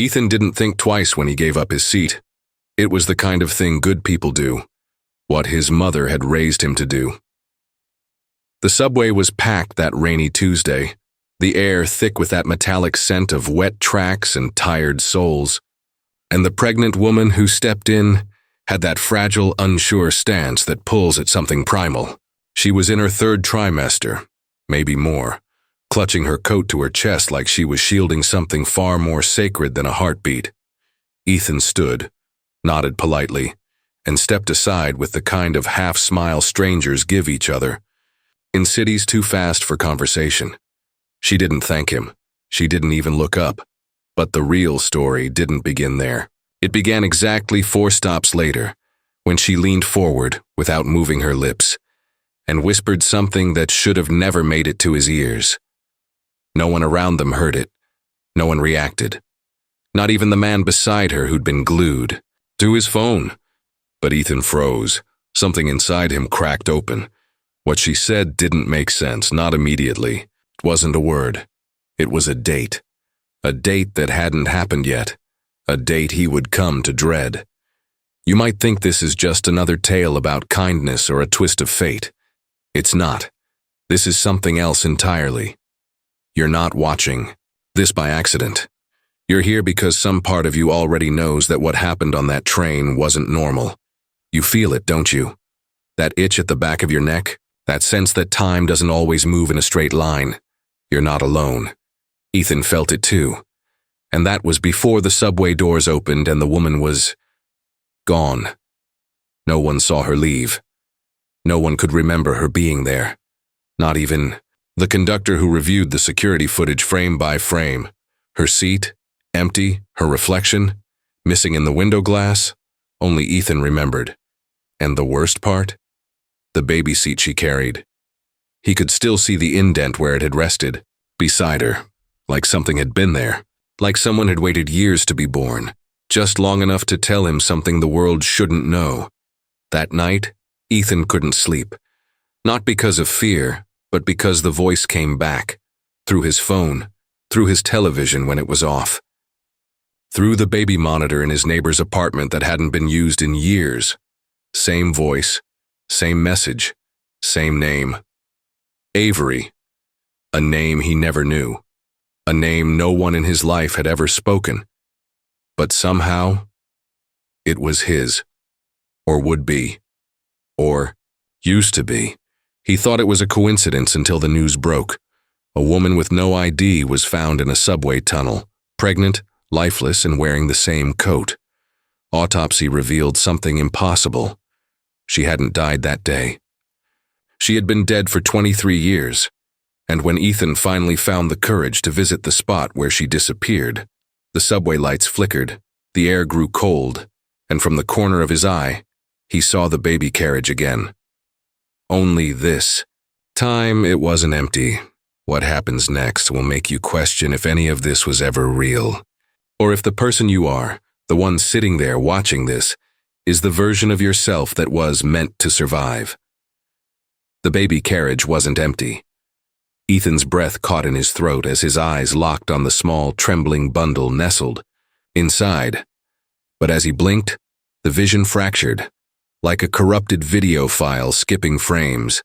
Ethan didn't think twice when he gave up his seat. It was the kind of thing good people do, what his mother had raised him to do. The subway was packed that rainy Tuesday, the air thick with that metallic scent of wet tracks and tired souls. And the pregnant woman who stepped in had that fragile, unsure stance that pulls at something primal. She was in her third trimester, maybe more, clutching her coat to her chest like she was shielding something far more sacred than a heartbeat. Ethan stood, nodded politely, and stepped aside with the kind of half-smile strangers give each other. In cities too fast for conversation. She didn't thank him. She didn't even look up. But the real story didn't begin there. It began exactly 4 stops later, when she leaned forward without moving her lips, and whispered something that should have never made it to his ears. No one around them heard it. No one reacted. Not even the man beside her who'd been glued to his phone. But Ethan froze. Something inside him cracked open. What she said didn't make sense, not immediately. It wasn't a word. It was a date. A date that hadn't happened yet. A date he would come to dread. You might think this is just another tale about kindness or a twist of fate. It's not. This is something else entirely. You're not watching this by accident. You're here because some part of you already knows that what happened on that train wasn't normal. You feel it, don't you? That itch at the back of your neck? That sense that time doesn't always move in a straight line. You're not alone. Ethan felt it too. And that was before the subway doors opened and the woman was gone. No one saw her leave. No one could remember her being there. Not even the conductor who reviewed the security footage frame by frame. Her seat, empty, her reflection, missing in the window glass. Only Ethan remembered. And the worst part? The baby seat she carried. He could still see the indent where it had rested, beside her, like something had been there, like someone had waited years to be born, just long enough to tell him something the world shouldn't know. That night, Ethan couldn't sleep. Not because of fear, but because the voice came back, through his phone, through his television when it was off, through the baby monitor in his neighbor's apartment that hadn't been used in years. Same voice, same message, same name. Avery. A name he never knew. A name no one in his life had ever spoken. But somehow, it was his. Or would be. Or used to be. He thought it was a coincidence until the news broke. A woman with no ID was found in a subway tunnel, pregnant, lifeless, and wearing the same coat. Autopsy revealed something impossible. She hadn't died that day. She had been dead for 23 years, and when Ethan finally found the courage to visit the spot where she disappeared, the subway lights flickered, the air grew cold, and from the corner of his eye, he saw the baby carriage again. Only this time it wasn't empty. What happens next will make you question if any of this was ever real, or if the person you are, the one sitting there watching this, is the version of yourself that was meant to survive. The baby carriage wasn't empty. Ethan's breath caught in his throat as his eyes locked on the small, trembling bundle nestled inside. But as he blinked, the vision fractured, like a corrupted video file skipping frames,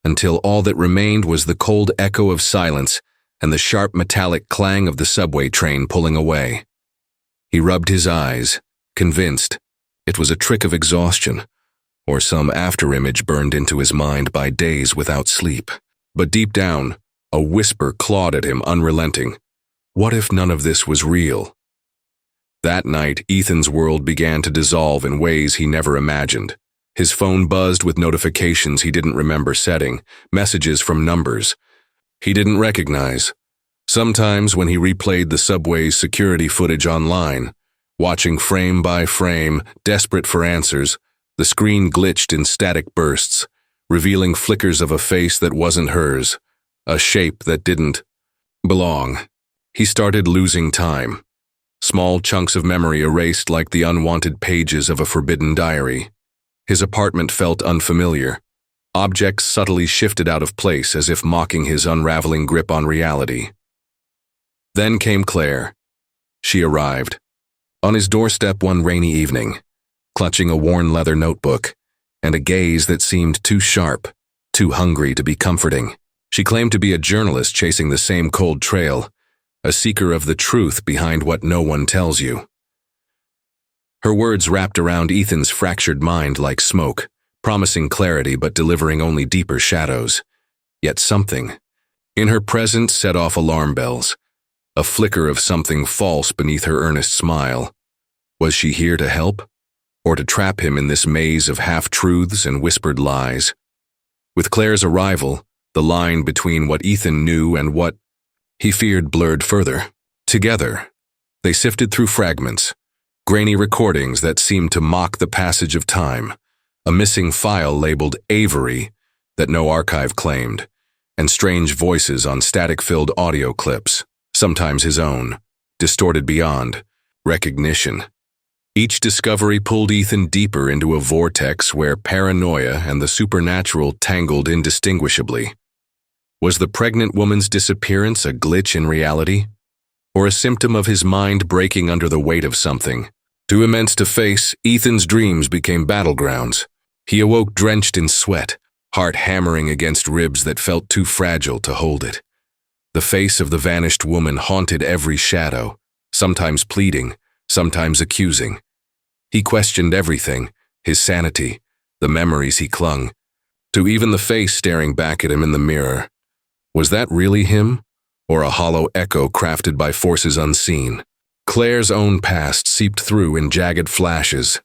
until all that remained was the cold echo of silence and the sharp metallic clang of the subway train pulling away. He rubbed his eyes, convinced it was a trick of exhaustion, or some afterimage burned into his mind by days without sleep. But deep down, a whisper clawed at him unrelenting. What if none of this was real? That night, Ethan's world began to dissolve in ways he never imagined. His phone buzzed with notifications he didn't remember setting, messages from numbers he didn't recognize. Sometimes when he replayed the subway's security footage online, watching frame by frame, desperate for answers, the screen glitched in static bursts, revealing flickers of a face that wasn't hers, a shape that didn't belong. He started losing time. Small chunks of memory erased like the unwanted pages of a forbidden diary. His apartment felt unfamiliar. Objects subtly shifted out of place as if mocking his unraveling grip on reality. Then came Claire. She arrived. On his doorstep one rainy evening, clutching a worn leather notebook, and a gaze that seemed too sharp, too hungry to be comforting. She claimed to be a journalist chasing the same cold trail, a seeker of the truth behind what no one tells you. Her words wrapped around Ethan's fractured mind like smoke, promising clarity but delivering only deeper shadows. Yet something in her presence set off alarm bells, a flicker of something false beneath her earnest smile. Was she here to help, or to trap him in this maze of half-truths and whispered lies? With Claire's arrival, the line between what Ethan knew and what he feared blurred further. Together, they sifted through fragments, grainy recordings that seemed to mock the passage of time, a missing file labeled Avery that no archive claimed, and strange voices on static-filled audio clips, sometimes his own, distorted beyond recognition. Each discovery pulled Ethan deeper into a vortex where paranoia and the supernatural tangled indistinguishably. Was the pregnant woman's disappearance a glitch in reality, or a symptom of his mind breaking under the weight of something? Too immense to face, Ethan's dreams became battlegrounds. He awoke drenched in sweat, heart hammering against ribs that felt too fragile to hold it. The face of the vanished woman haunted every shadow, sometimes pleading, sometimes accusing. He questioned everything, his sanity, the memories he clung to, even the face staring back at him in the mirror. Was that really him, or a hollow echo crafted by forces unseen? Claire's own past seeped through in jagged flashes,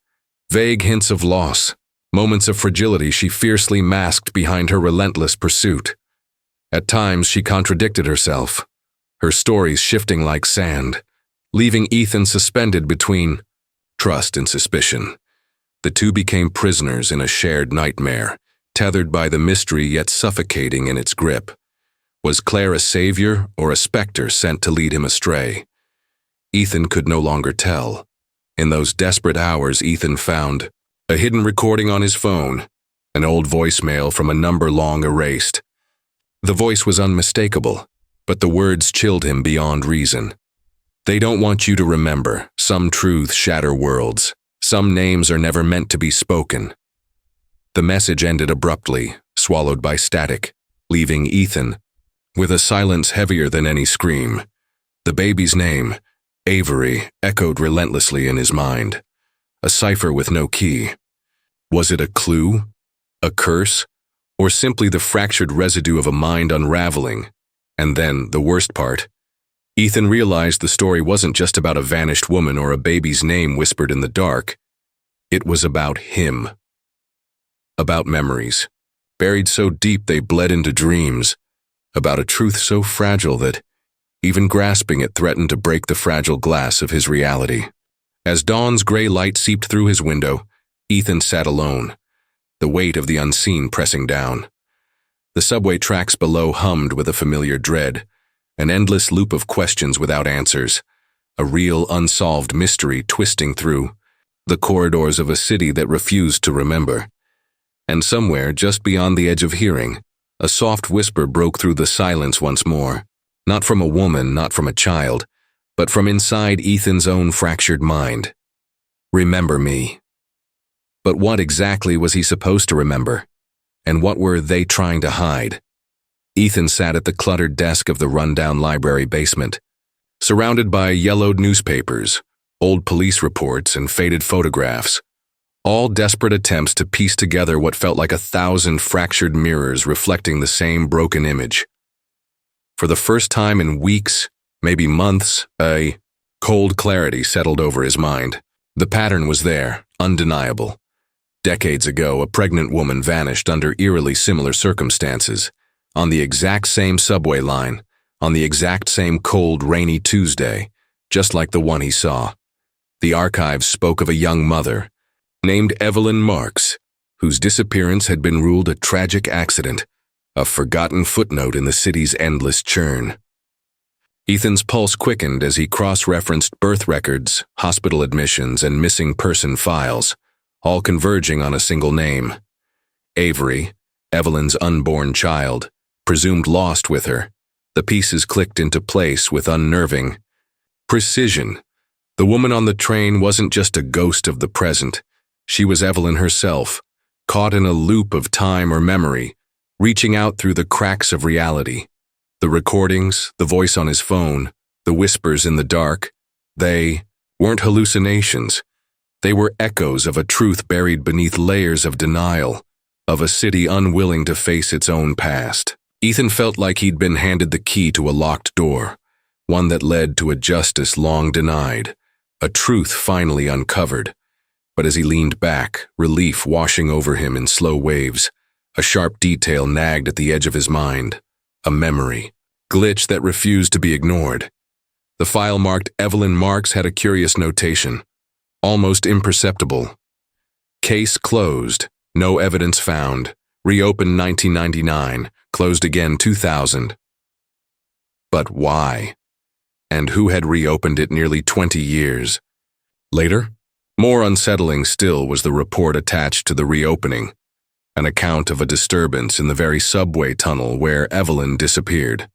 vague hints of loss, moments of fragility she fiercely masked behind her relentless pursuit. At times she contradicted herself, her stories shifting like sand, leaving Ethan suspended between trust and suspicion. The two became prisoners in a shared nightmare, tethered by the mystery yet suffocating in its grip. Was Claire a savior or a specter sent to lead him astray? Ethan could no longer tell. In those desperate hours, Ethan found a hidden recording on his phone, an old voicemail from a number long erased. The voice was unmistakable, but the words chilled him beyond reason. They don't want you to remember. Some truths shatter worlds. Some names are never meant to be spoken. The message ended abruptly, swallowed by static, leaving Ethan with a silence heavier than any scream. The baby's name, Avery, echoed relentlessly in his mind. A cipher with no key. Was it a clue? A curse? Or simply the fractured residue of a mind unraveling? And then, the worst part, Ethan realized the story wasn't just about a vanished woman or a baby's name whispered in the dark. It was about him. About memories, buried so deep they bled into dreams. About a truth so fragile that even grasping it threatened to break the fragile glass of his reality. As dawn's gray light seeped through his window, Ethan sat alone, the weight of the unseen pressing down. The subway tracks below hummed with a familiar dread, an endless loop of questions without answers, a real unsolved mystery twisting through the corridors of a city that refused to remember. And somewhere, just beyond the edge of hearing, a soft whisper broke through the silence once more, not from a woman, not from a child, but from inside Ethan's own fractured mind. Remember me. But what exactly was he supposed to remember? And what were they trying to hide? Ethan sat at the cluttered desk of the rundown library basement, surrounded by yellowed newspapers, old police reports, and faded photographs, all desperate attempts to piece together what felt like 1,000 fractured mirrors reflecting the same broken image. For the first time in weeks, maybe months, a cold clarity settled over his mind. The pattern was there, undeniable. Decades ago, a pregnant woman vanished under eerily similar circumstances, on the exact same subway line, on the exact same cold, rainy Tuesday, just like the one he saw. The archives spoke of a young mother, named Evelyn Marks, whose disappearance had been ruled a tragic accident, a forgotten footnote in the city's endless churn. Ethan's pulse quickened as he cross-referenced birth records, hospital admissions, and missing person files, all converging on a single name. Avery, Evelyn's unborn child, presumed lost with her. The pieces clicked into place with unnerving precision, The woman on the train wasn't just a ghost of the present. She was Evelyn herself, caught in a loop of time or memory, reaching out through the cracks of reality. The recordings, the voice on his phone, the whispers in the dark, they weren't hallucinations. They were echoes of a truth buried beneath layers of denial, of a city unwilling to face its own past. Ethan felt like he'd been handed the key to a locked door, one that led to a justice long denied, a truth finally uncovered. But as he leaned back, relief washing over him in slow waves, a sharp detail nagged at the edge of his mind, a memory, glitch that refused to be ignored. The file marked Evelyn Marks had a curious notation, almost imperceptible. Case closed, no evidence found, reopened 1999, closed again 2000. But why? And who had reopened it nearly 20 years later? More unsettling still was the report attached to the reopening, an account of a disturbance in the very subway tunnel where Evelyn disappeared.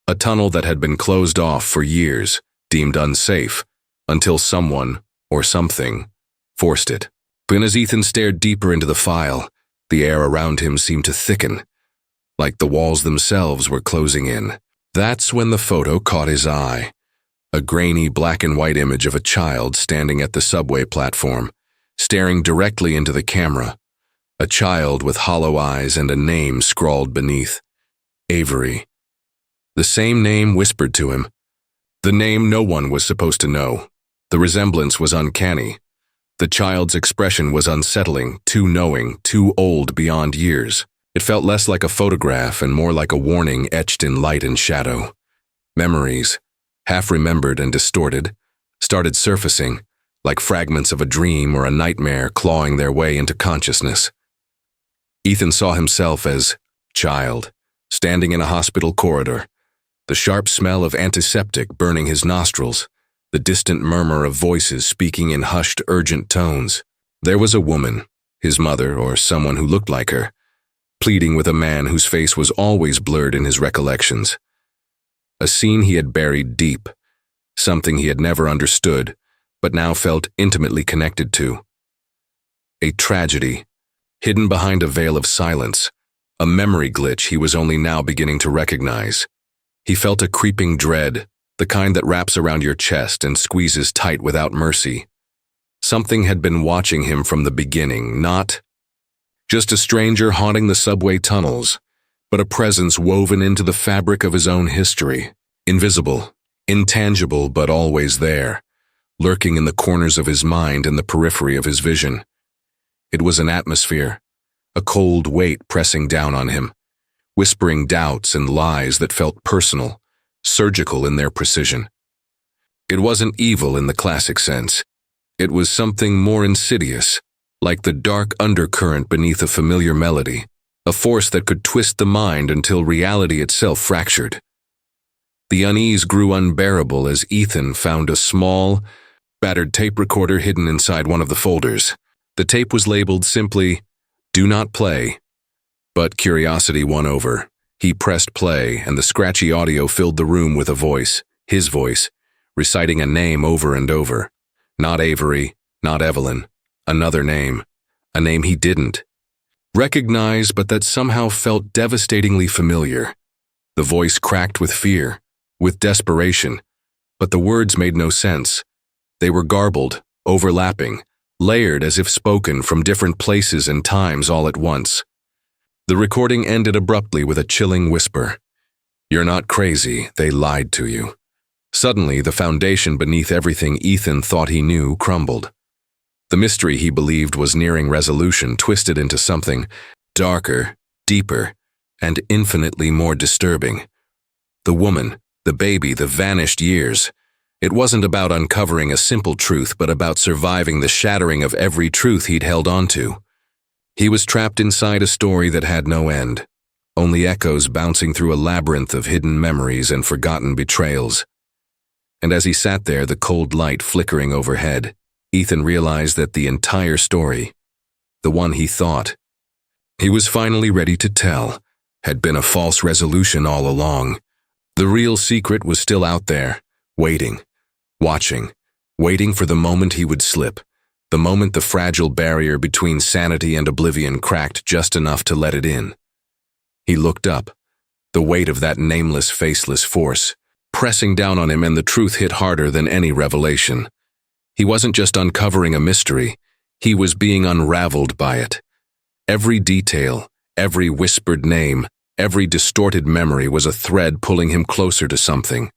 A tunnel that had been closed off for years, deemed unsafe, until someone, or something, forced it. But as Ethan stared deeper into the file, the air around him seemed to thicken, like the walls themselves were closing in. That's when the photo caught his eye. A grainy black and white image of a child standing at the subway platform, staring directly into the camera. A child with hollow eyes and a name scrawled beneath. Avery. The same name whispered to him. The name no one was supposed to know. The resemblance was uncanny. The child's expression was unsettling, too knowing, too old beyond years. It felt less like a photograph and more like a warning etched in light and shadow. Memories, half remembered and distorted, started surfacing, like fragments of a dream or a nightmare clawing their way into consciousness. Ethan saw himself as child, standing in a hospital corridor, the sharp smell of antiseptic burning his nostrils, the distant murmur of voices speaking in hushed, urgent tones. There was a woman, his mother or someone who looked like her, pleading with a man whose face was always blurred in his recollections. A scene he had buried deep, something he had never understood, but now felt intimately connected to. A tragedy, hidden behind a veil of silence, a memory glitch he was only now beginning to recognize. He felt a creeping dread, the kind that wraps around your chest and squeezes tight without mercy. Something had been watching him from the beginning, not just a stranger haunting the subway tunnels, but a presence woven into the fabric of his own history, invisible, intangible, but always there, lurking in the corners of his mind and the periphery of his vision. It was an atmosphere, a cold weight pressing down on him, whispering doubts and lies that felt personal, surgical in their precision. It wasn't evil in the classic sense. It was something more insidious, like the dark undercurrent beneath a familiar melody, a force that could twist the mind until reality itself fractured. The unease grew unbearable as Ethan found a small, battered tape recorder hidden inside one of the folders. The tape was labeled simply, "Do not play." But curiosity won over. He pressed play, and the scratchy audio filled the room with a voice, his voice, reciting a name over and over. Not Avery, not Evelyn. Another name. A name he didn't recognize, but that somehow felt devastatingly familiar. The voice cracked with fear, with desperation, but the words made no sense. They were garbled, overlapping, layered as if spoken from different places and times all at once. The recording ended abruptly with a chilling whisper. "You're not crazy, they lied to you." Suddenly, the foundation beneath everything Ethan thought he knew crumbled. The mystery he believed was nearing resolution twisted into something darker, deeper, and infinitely more disturbing. The woman, the baby, the vanished years. It wasn't about uncovering a simple truth, but about surviving the shattering of every truth he'd held onto. He was trapped inside a story that had no end, only echoes bouncing through a labyrinth of hidden memories and forgotten betrayals. And as he sat there, the cold light flickering overhead, Ethan realized that the entire story, the one he thought he was finally ready to tell, had been a false resolution all along. The real secret was still out there, waiting, watching, waiting for the moment he would slip, the moment the fragile barrier between sanity and oblivion cracked just enough to let it in. He looked up, the weight of that nameless, faceless force, pressing down on him, and the truth hit harder than any revelation. He wasn't just uncovering a mystery, he was being unraveled by it. Every detail, every whispered name, every distorted memory was a thread pulling him closer to something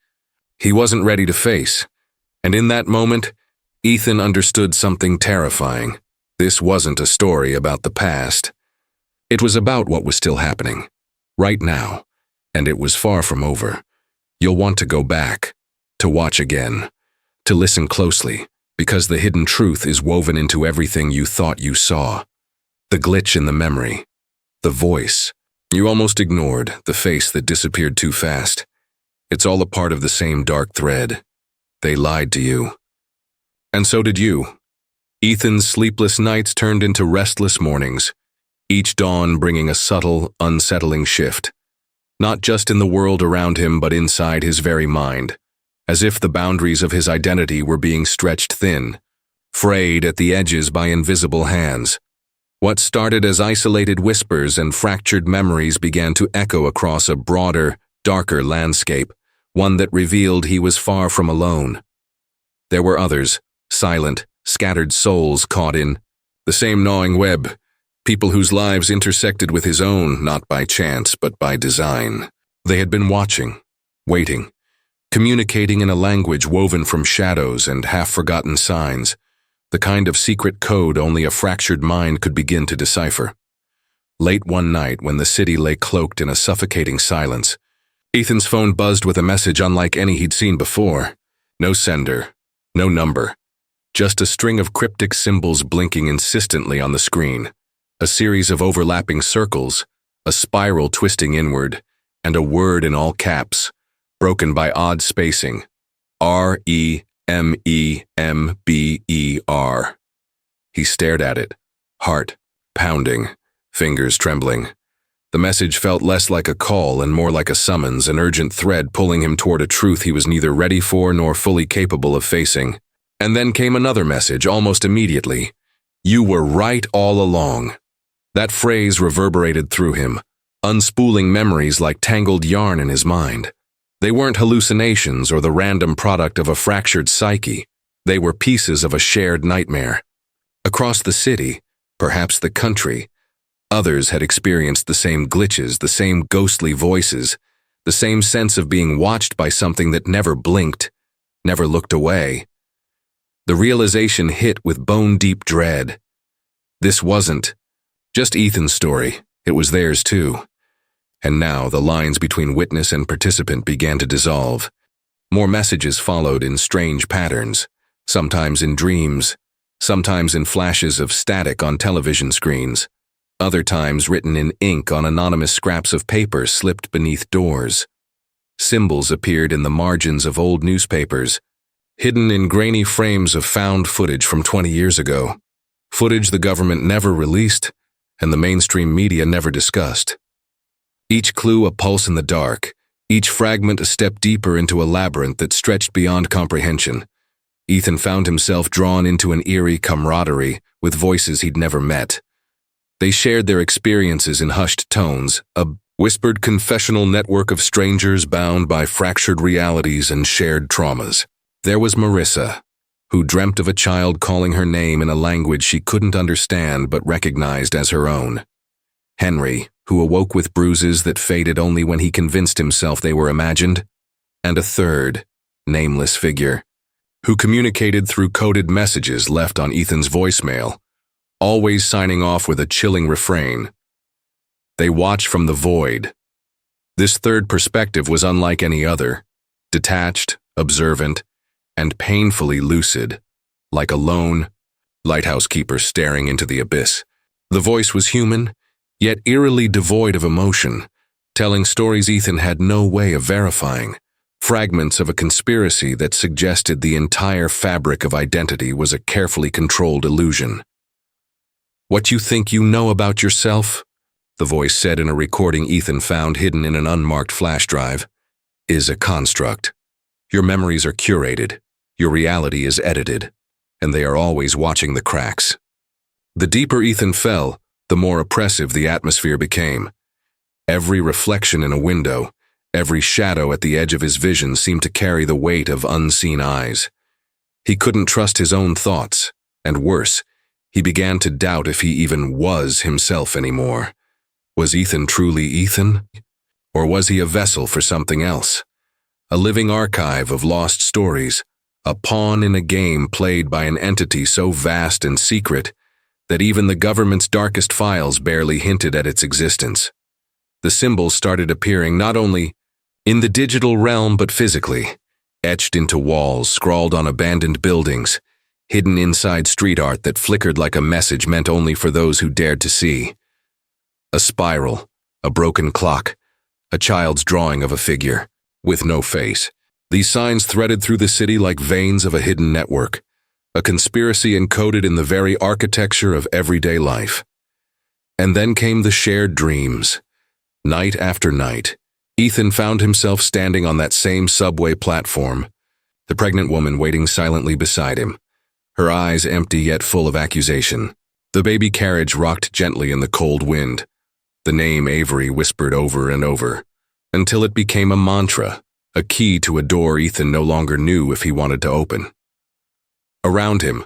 he wasn't ready to face. And in that moment, Ethan understood something terrifying. This wasn't a story about the past. It was about what was still happening, right now, and it was far from over. You'll want to go back, to watch again, to listen closely, because the hidden truth is woven into everything you thought you saw. The glitch in the memory, the voice you almost ignored, the face that disappeared too fast. It's all a part of the same dark thread. They lied to you. And so did you. Ethan's sleepless nights turned into restless mornings, each dawn bringing a subtle, unsettling shift. Not just in the world around him, but inside his very mind, as if the boundaries of his identity were being stretched thin, frayed at the edges by invisible hands. What started as isolated whispers and fractured memories began to echo across a broader, darker landscape, one that revealed he was far from alone. There were others, silent, scattered souls caught in the same gnawing web, people whose lives intersected with his own, not by chance, but by design. They had been watching, waiting, communicating in a language woven from shadows and half-forgotten signs, the kind of secret code only a fractured mind could begin to decipher. Late one night, when the city lay cloaked in a suffocating silence, Ethan's phone buzzed with a message unlike any he'd seen before. No sender, no number, just a string of cryptic symbols blinking insistently on the screen, a series of overlapping circles, a spiral twisting inward, and a word in all caps, broken by odd spacing, REMEMBER. He stared at it, heart pounding, fingers trembling. The message felt less like a call and more like a summons, an urgent thread pulling him toward a truth he was neither ready for nor fully capable of facing. And then came another message almost immediately. You were right all along. That phrase reverberated through him, unspooling memories like tangled yarn in his mind. They weren't hallucinations or the random product of a fractured psyche. They were pieces of a shared nightmare. Across the city, perhaps the country, others had experienced the same glitches, the same ghostly voices, the same sense of being watched by something that never blinked, never looked away. The realization hit with bone-deep dread. This wasn't just Ethan's story, it was theirs too. And now the lines between witness and participant began to dissolve. More messages followed in strange patterns, sometimes in dreams, sometimes in flashes of static on television screens, other times written in ink on anonymous scraps of paper slipped beneath doors. Symbols appeared in the margins of old newspapers, hidden in grainy frames of found footage from 20 years ago, footage the government never released and the mainstream media never discussed. Each clue a pulse in the dark, each fragment a step deeper into a labyrinth that stretched beyond comprehension. Ethan found himself drawn into an eerie camaraderie with voices he'd never met. They shared their experiences in hushed tones, a whispered confessional network of strangers bound by fractured realities and shared traumas. There was Marissa, who dreamt of a child calling her name in a language she couldn't understand but recognized as her own. Henry, who awoke with bruises that faded only when he convinced himself they were imagined. And a third, nameless figure, who communicated through coded messages left on Ethan's voicemail, always signing off with a chilling refrain. They watch from the void. This third perspective was unlike any other, detached, observant, and painfully lucid, like a lone lighthouse keeper staring into the abyss. The voice was human, yet eerily devoid of emotion, telling stories Ethan had no way of verifying, fragments of a conspiracy that suggested the entire fabric of identity was a carefully controlled illusion. What you think you know about yourself, the voice said in a recording Ethan found hidden in an unmarked flash drive, is a construct. Your memories are curated, Your reality is edited, and they are always watching the cracks. The deeper Ethan fell, the more oppressive the atmosphere became. Every reflection in a window, every shadow at the edge of his vision seemed to carry the weight of unseen eyes. He couldn't trust his own thoughts, and worse, he began to doubt if he even was himself anymore. Was Ethan truly Ethan? Or was he a vessel for something else? A living archive of lost stories, a pawn in a game played by an entity so vast and secret that even the government's darkest files barely hinted at its existence. The symbols started appearing not only in the digital realm but physically, etched into walls, scrawled on abandoned buildings, hidden inside street art that flickered like a message meant only for those who dared to see. A spiral, a broken clock, a child's drawing of a figure, with no face. These signs threaded through the city like veins of a hidden network, a conspiracy encoded in the very architecture of everyday life. And then came the shared dreams. Night after night, Ethan found himself standing on that same subway platform, the pregnant woman waiting silently beside him, her eyes empty yet full of accusation. The baby carriage rocked gently in the cold wind, the name Avery whispered over and over, until it became a mantra, a key to a door Ethan no longer knew if he wanted to open. Around him,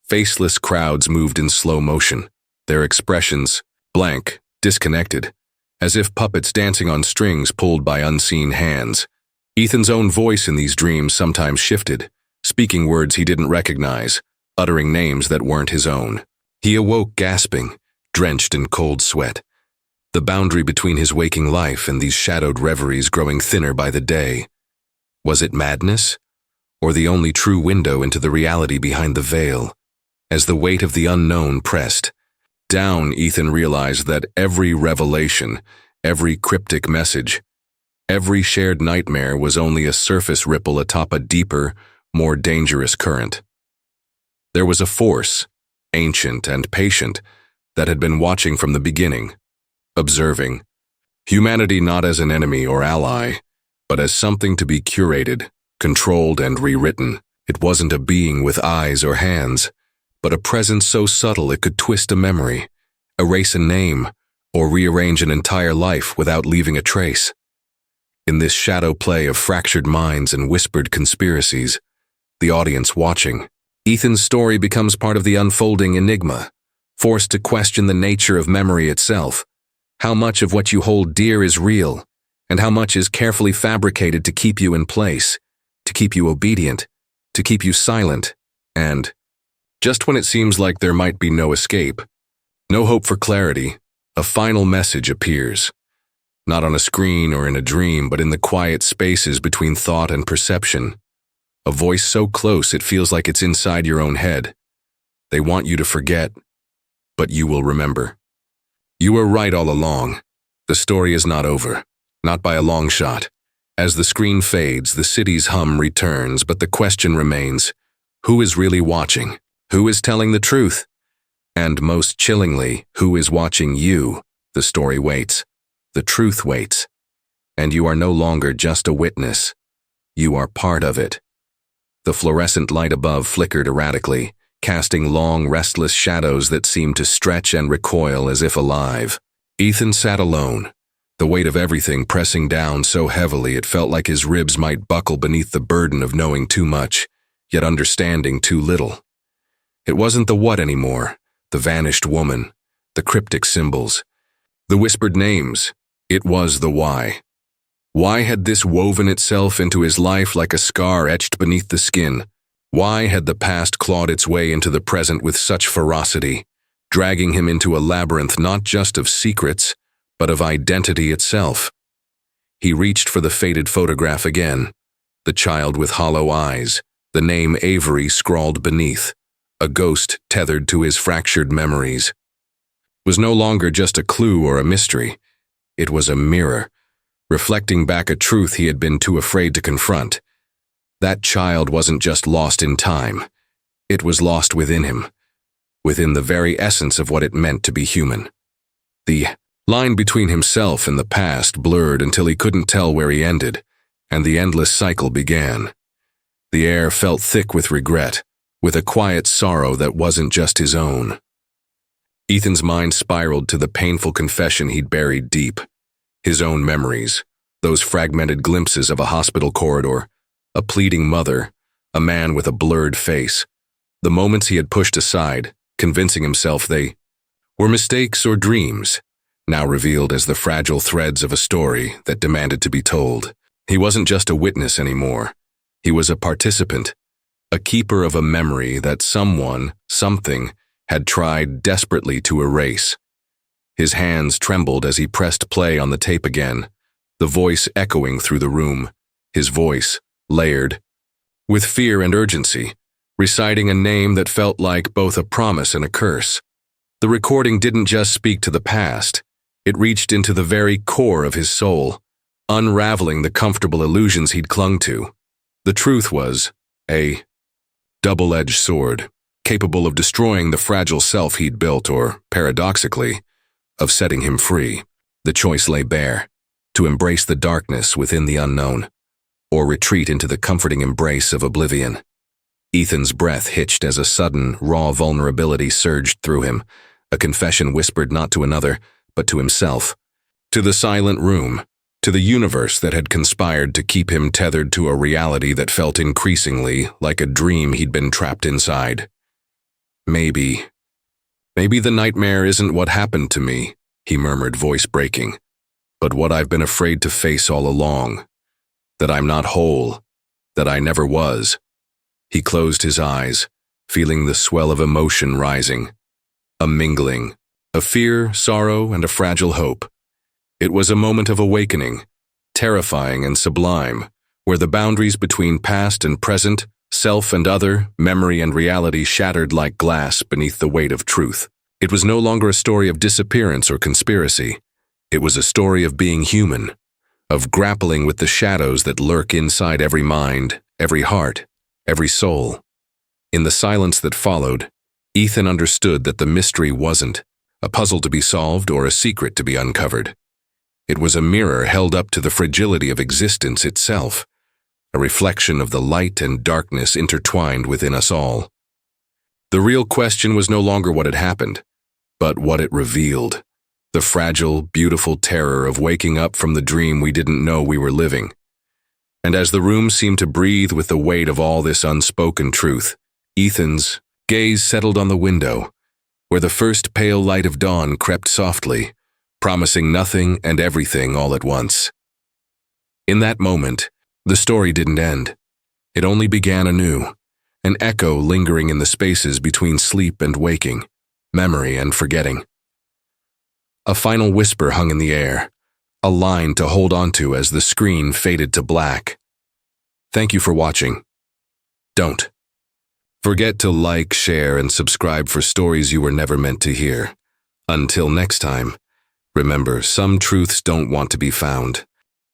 faceless crowds moved in slow motion, their expressions blank, disconnected, as if puppets dancing on strings pulled by unseen hands. Ethan's own voice in these dreams sometimes shifted, speaking words he didn't recognize, uttering names that weren't his own. He awoke gasping, drenched in cold sweat, the boundary between his waking life and these shadowed reveries growing thinner by the day. Was it madness, or the only true window into the reality behind the veil? As the weight of the unknown pressed down, Ethan realized that every revelation, every cryptic message, every shared nightmare was only a surface ripple atop a deeper, more dangerous current. There was a force, ancient and patient, that had been watching from the beginning, observing. Humanity not as an enemy or ally, but as something to be curated, controlled, and rewritten. It wasn't a being with eyes or hands, but a presence so subtle it could twist a memory, erase a name, or rearrange an entire life without leaving a trace. In this shadow play of fractured minds and whispered conspiracies, the audience watching, Ethan's story becomes part of the unfolding enigma, forced to question the nature of memory itself. How much of what you hold dear is real, and how much is carefully fabricated to keep you in place, to keep you obedient, to keep you silent, and just when it seems like there might be no escape, no hope for clarity, a final message appears. Not on a screen or in a dream, but in the quiet spaces between thought and perception. A voice so close it feels like it's inside your own head. They want you to forget, but you will remember. You were right all along. The story is not over, not by a long shot. As the screen fades, the city's hum returns, but the question remains, who is really watching? Who is telling the truth? And most chillingly, who is watching you? The story waits. The truth waits. And you are no longer just a witness. You are part of it. The fluorescent light above flickered erratically, casting long, restless shadows that seemed to stretch and recoil as if alive. Ethan sat alone, the weight of everything pressing down so heavily it felt like his ribs might buckle beneath the burden of knowing too much, yet understanding too little. It wasn't the what anymore, the vanished woman, the cryptic symbols, the whispered names. It was the why. Why had this woven itself into his life like a scar etched beneath the skin? Why had the past clawed its way into the present with such ferocity, dragging him into a labyrinth not just of secrets, but of identity itself? He reached for the faded photograph again, the child with hollow eyes, the name Avery scrawled beneath, a ghost tethered to his fractured memories. It was no longer just a clue or a mystery. It was a mirror, reflecting back a truth he had been too afraid to confront. That child wasn't just lost in time. It was lost within him, within the very essence of what it meant to be human. The line between himself and the past blurred until he couldn't tell where he ended, and the endless cycle began. The air felt thick with regret, with a quiet sorrow that wasn't just his own. Ethan's mind spiraled to the painful confession he'd buried deep. His own memories, those fragmented glimpses of a hospital corridor, a pleading mother, a man with a blurred face. The moments he had pushed aside, convincing himself they were mistakes or dreams, now revealed as the fragile threads of a story that demanded to be told. He wasn't just a witness anymore. He was a participant, a keeper of a memory that someone, something, had tried desperately to erase. His hands trembled as he pressed play on the tape again, the voice echoing through the room, his voice, layered with fear and urgency, reciting a name that felt like both a promise and a curse. The recording didn't just speak to the past, it reached into the very core of his soul, unraveling the comfortable illusions he'd clung to. The truth was a double-edged sword, capable of destroying the fragile self he'd built or, paradoxically, of setting him free. The choice lay bare, to embrace the darkness within the unknown, or retreat into the comforting embrace of oblivion. Ethan's breath hitched as a sudden, raw vulnerability surged through him, a confession whispered not to another, but to himself, to the silent room, to the universe that had conspired to keep him tethered to a reality that felt increasingly like a dream he'd been trapped inside. Maybe the nightmare isn't what happened to me, he murmured, voice breaking, but what I've been afraid to face all along. That I'm not whole, that I never was. He closed his eyes, feeling the swell of emotion rising, a mingling, of fear, sorrow, and a fragile hope. It was a moment of awakening, terrifying and sublime, where the boundaries between past and present, self and other, memory and reality shattered like glass beneath the weight of truth. It was no longer a story of disappearance or conspiracy. It was a story of being human, of grappling with the shadows that lurk inside every mind, every heart, every soul. In the silence that followed, Ethan understood that the mystery wasn't a puzzle to be solved or a secret to be uncovered. It was a mirror held up to the fragility of existence itself, a reflection of the light and darkness intertwined within us all. The real question was no longer what had happened, but what it revealed. The fragile, beautiful terror of waking up from the dream we didn't know we were living. And as the room seemed to breathe with the weight of all this unspoken truth, Ethan's gaze settled on the window, where the first pale light of dawn crept softly, promising nothing and everything all at once. In that moment, the story didn't end. It only began anew, an echo lingering in the spaces between sleep and waking, memory and forgetting. A final whisper hung in the air, a line to hold onto as the screen faded to black. Thank you for watching. Don't forget to like, share, and subscribe for stories you were never meant to hear. Until next time, remember, some truths don't want to be found.